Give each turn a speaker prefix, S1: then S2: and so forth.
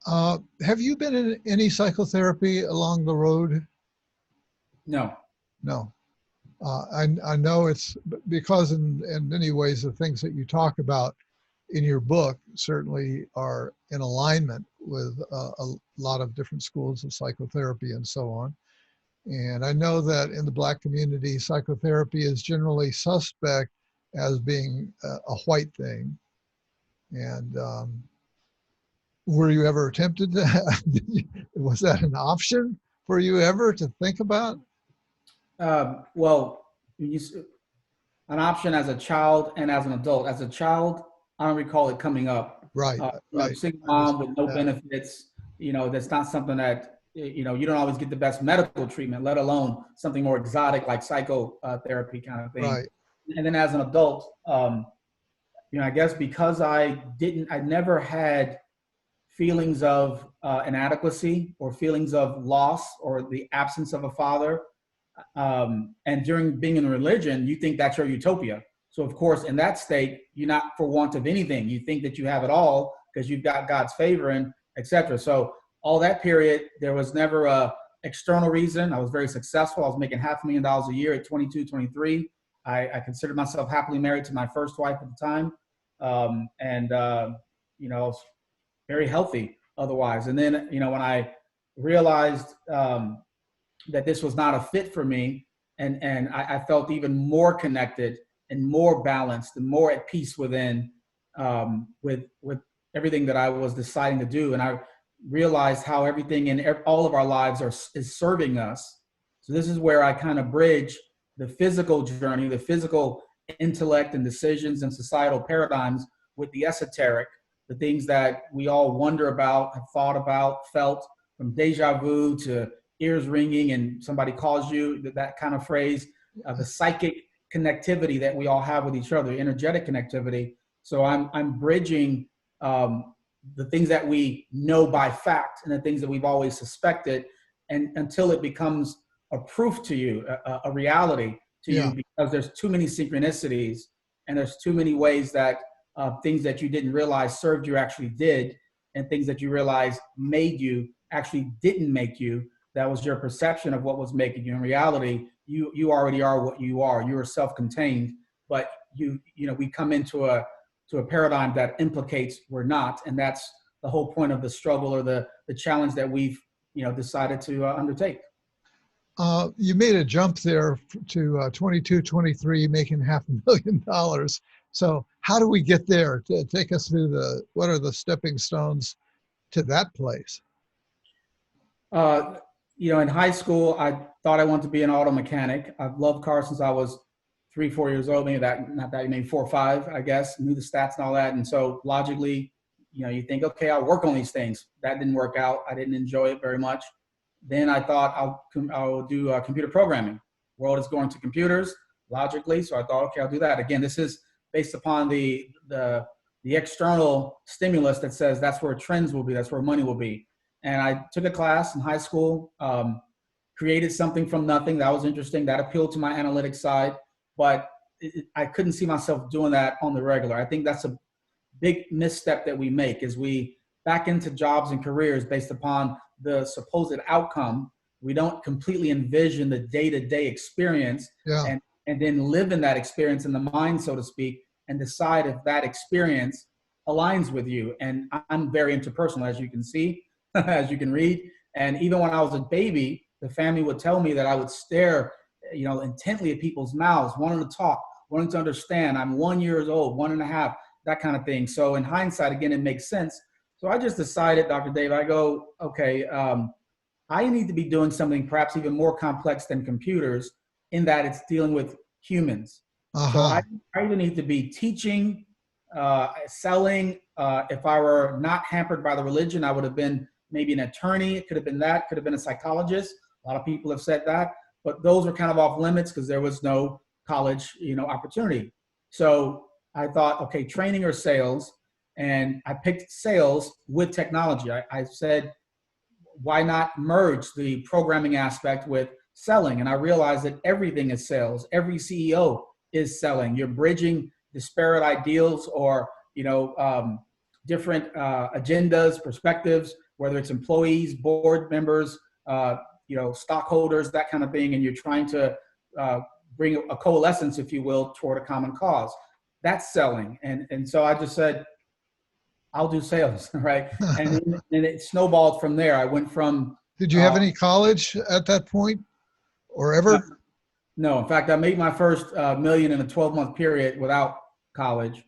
S1: Have you been in any psychotherapy along the road?
S2: No.
S1: No. I know it's because in many ways the things that you talk about in your book certainly are in alignment with a lot of different schools of psychotherapy and so on. And I know that in the Black community, psychotherapy is generally suspect as being a white thing. And were you ever tempted to, was that an option for you ever to think about?
S2: Well, an option as a child and as an adult. As a child, I don't recall it coming up.
S1: Right, right.
S2: Single
S1: I
S2: mom
S1: understand
S2: with no
S1: that.
S2: benefits, that's not something that, you don't always get the best medical treatment, let alone something more exotic like psychotherapy kind of thing.
S1: Right.
S2: And then as an adult, I guess because I never had feelings of inadequacy or feelings of loss or the absence of a father. And during being in religion, you think that's your utopia. So of course, in that state, you're not for want of anything. You think that you have it all because you've got God's favor and etc. So all that period, there was never a external reason. I was very successful. I was making $500,000 a year at 22, 23. I considered myself happily married to my first wife at the time. I was very healthy otherwise. And then, when I realized that this was not a fit for me, and I felt even more connected and more balanced and more at peace within with everything that I was deciding to do. And I realized how everything in all of our lives is serving us. So this is where I kind of bridge the physical journey, the physical intellect and decisions and societal paradigms with the esoteric, the things that we all wonder about, have thought about, felt, from deja vu to ears ringing and somebody calls you, that kind of phrase, the psychic connectivity that we all have with each other, energetic connectivity. So I'm bridging the things that we know by fact and the things that we've always suspected, and until it becomes a proof to you, a reality to
S1: Yeah.
S2: you, because there's too many synchronicities and there's too many ways that things that you didn't realize served you actually did, and things that you realize made you actually didn't make you. That was your perception of what was making you. In reality, you already are what you are. You are self-contained, but we come into a paradigm that implicates we're not, and that's the whole point of the struggle or the challenge that we've decided to undertake.
S1: You made a jump there to 22, 23, making $500,000. So how do we get there? To take us through what are the stepping stones to that place?
S2: In high school, I thought I wanted to be an auto mechanic. I've loved cars since I was 3, 4 years old, maybe 4 or 5, I guess, knew the stats and all that. And so logically, you think, okay, I'll work on these things. That didn't work out. I didn't enjoy it very much. Then I thought I'll do computer programming. World is going to computers logically. So I thought, okay, I'll do that. Again, this is based upon the external stimulus that says that's where trends will be. That's where money will be. And I took a class in high school, created something from nothing. That was interesting. That appealed to my analytics side, but I couldn't see myself doing that on the regular. I think that's a big misstep that we make, is we back into jobs and careers based upon the supposed outcome. We don't completely envision the day-to-day experience,
S1: Yeah.
S2: and then live in that experience in the mind, so to speak, and decide if that experience aligns with you. And I'm very interpersonal, as you can see, as you can read. And even when I was a baby, the family would tell me that I would stare, intently at people's mouths, wanting to talk, wanting to understand. I'm 1 year old, 1.5, that kind of thing. So in hindsight, again, it makes sense. So I just decided, Dr. Dave, I go, okay, I need to be doing something perhaps even more complex than computers, in that it's dealing with humans. So I either need to be teaching, selling. If I were not hampered by the religion, I would have been maybe an attorney. It could have been that, could have been a psychologist. A lot of people have said that, but those were kind of off limits because there was no college, opportunity. So I thought, okay, training or sales. And I picked sales with technology. I said, why not merge the programming aspect with selling? And I realized that everything is sales. Every CEO is selling. You're bridging disparate ideals or, different agendas, perspectives, whether it's employees, board members, stockholders, that kind of thing, and you're trying to bring a coalescence, if you will, toward a common cause. That's selling. And so I just said, I'll do sales, right? And it snowballed from there. I went from.
S1: Did you have any college at that point or ever?
S2: No, in fact, I made my first million in a 12-month period without college.